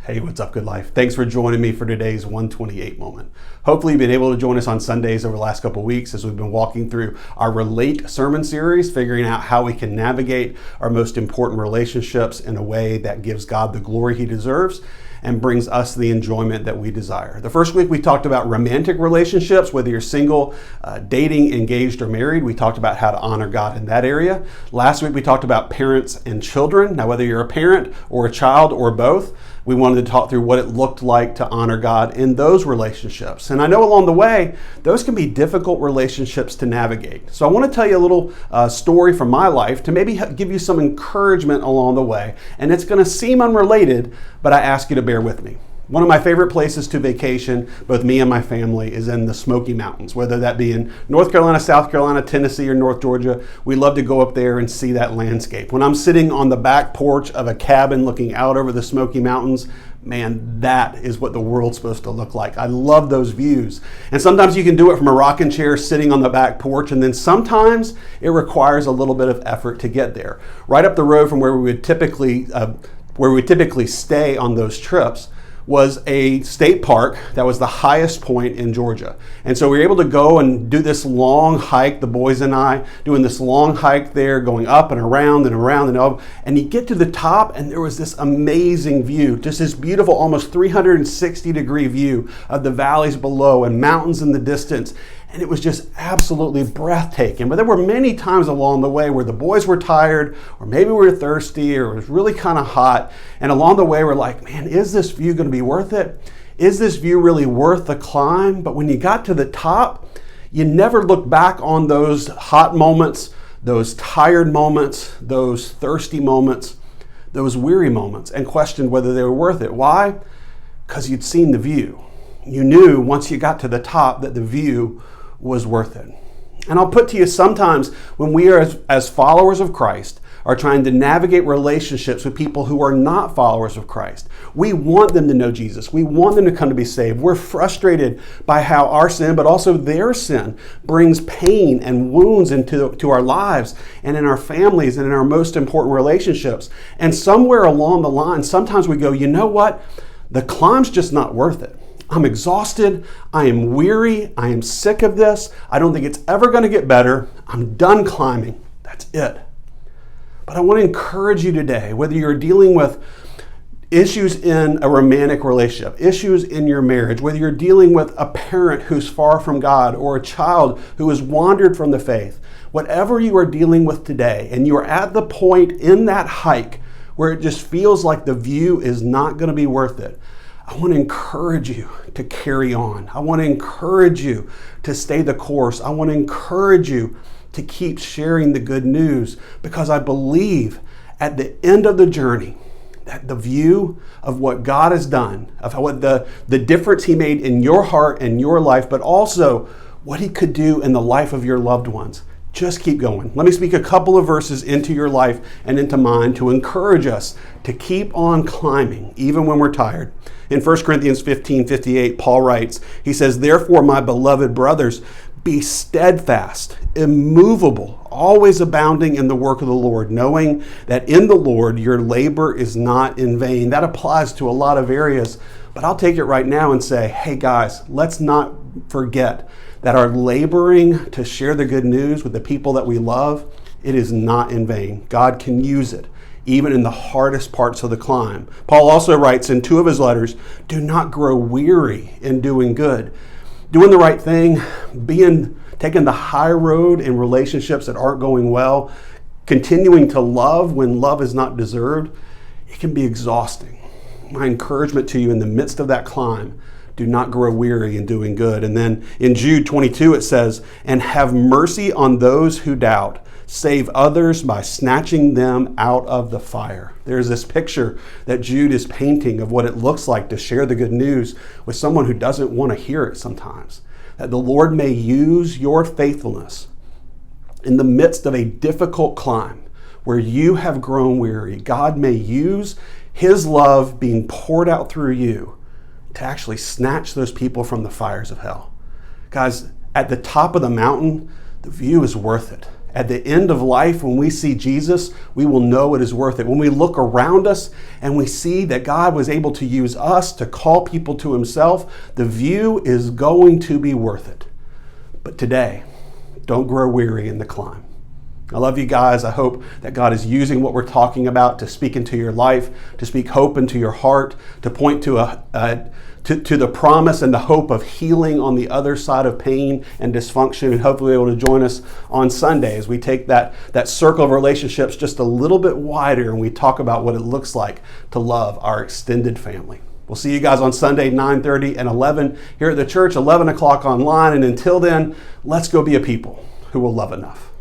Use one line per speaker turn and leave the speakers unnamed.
Hey, what's up, Good Life? Thanks for joining me for today's 128 moment. Hopefully you've been able to join us on Sundays over the last couple of weeks as we've been walking through our Relate sermon series, figuring out how we can navigate our most important relationships in a way that gives God the glory He deserves and brings us the enjoyment that we desire. The first week we talked about romantic relationships, whether you're single, dating, engaged, or married. We talked about how to honor God in that area. Last week we talked about parents and children. Now, whether you're a parent or a child or both, we wanted to talk through what it looked like to honor God in those relationships. And I know along the way, those can be difficult relationships to navigate. So I want to tell you a little story from my life to maybe give you some encouragement along the way. And it's going to seem unrelated, but I ask you to bear with me. One of my favorite places to vacation, both me and my family, is in the Smoky Mountains, whether that be in North Carolina, South Carolina, Tennessee, or North Georgia. We love to go up there and see that landscape. When I'm sitting on the back porch of a cabin looking out over the Smoky Mountains, man, that is what the world's supposed to look like. I love those views. And sometimes you can do it from a rocking chair sitting on the back porch, and then sometimes it requires a little bit of effort to get there. Right up the road from where we would typically stay on those trips was a state park that was the highest point in Georgia. And so we were able to go and do this long hike, the boys and I, doing this long hike there, going up and around and around and up. And you get to the top and there was this amazing view, just this beautiful, almost 360-degree view of the valleys below and mountains in the distance. And it was just absolutely breathtaking. But there were many times along the way where the boys were tired, or maybe we were thirsty, or it was really kind of hot. And along the way, we're like, man, is this view going to be worth it? Is this view really worth the climb? But when you got to the top, you never looked back on those hot moments, those tired moments, those thirsty moments, those weary moments, and questioned whether they were worth it. Why? Because you'd seen the view. You knew once you got to the top that the view was worth it. And I'll put to you, sometimes when we are as followers of Christ are trying to navigate relationships with people who are not followers of Christ, we want them to know Jesus. We want them to come to be saved. We're frustrated by how our sin, but also their sin, brings pain and wounds into our lives and in our families and in our most important relationships. And somewhere along the line, sometimes we go, you know what? The climb's just not worth it. I'm exhausted, I am weary, I am sick of this, I don't think it's ever going to get better, I'm done climbing, that's it. But I want to encourage you today, whether you're dealing with issues in a romantic relationship, issues in your marriage, whether you're dealing with a parent who's far from God or a child who has wandered from the faith, whatever you are dealing with today, and you are at the point in that hike where it just feels like the view is not going to be worth it, I want to encourage you to carry on. I want to encourage you to stay the course. I want to encourage you to keep sharing the good news, because I believe at the end of the journey that the view of what God has done, of what the difference He made in your heart and your life, but also what He could do in the life of your loved ones. Just keep going. Let me speak a couple of verses into your life and into mine to encourage us to keep on climbing, even when we're tired. In 1 Corinthians 15:58, Paul writes, he says, "Therefore, my beloved brothers, be steadfast, immovable, always abounding in the work of the Lord, knowing that in the Lord your labor is not in vain." That applies to a lot of areas, but I'll take it right now and say, hey guys, let's not forget that our laboring to share the good news with the people that we love, it is not in vain. God can use it, even in the hardest parts of the climb. Paul also writes in 2 of his letters, do not grow weary in doing good. Doing the right thing, taking the high road in relationships that aren't going well, continuing to love when love is not deserved, it can be exhausting. My encouragement to you in the midst of that climb, do not grow weary in doing good. And then in Jude 22 it says, and have mercy on those who doubt. Save others by snatching them out of the fire. There's this picture that Jude is painting of what it looks like to share the good news with someone who doesn't want to hear it sometimes. That the Lord may use your faithfulness in the midst of a difficult climb where you have grown weary. God may use His love being poured out through you to actually snatch those people from the fires of hell. Guys, at the top of the mountain, the view is worth it. At the end of life, when we see Jesus, we will know it is worth it. When we look around us and we see that God was able to use us to call people to himself, the view is going to be worth it. But today, don't grow weary in the climb. I love you guys. I hope that God is using what we're talking about to speak into your life, to speak hope into your heart, to point to to the promise and the hope of healing on the other side of pain and dysfunction, and hopefully be able to join us on Sunday as we take that circle of relationships just a little bit wider and we talk about what it looks like to love our extended family. We'll see you guys on Sunday, 9:30 and 11 here at the church, 11 o'clock online. And until then, let's go be a people who will love enough.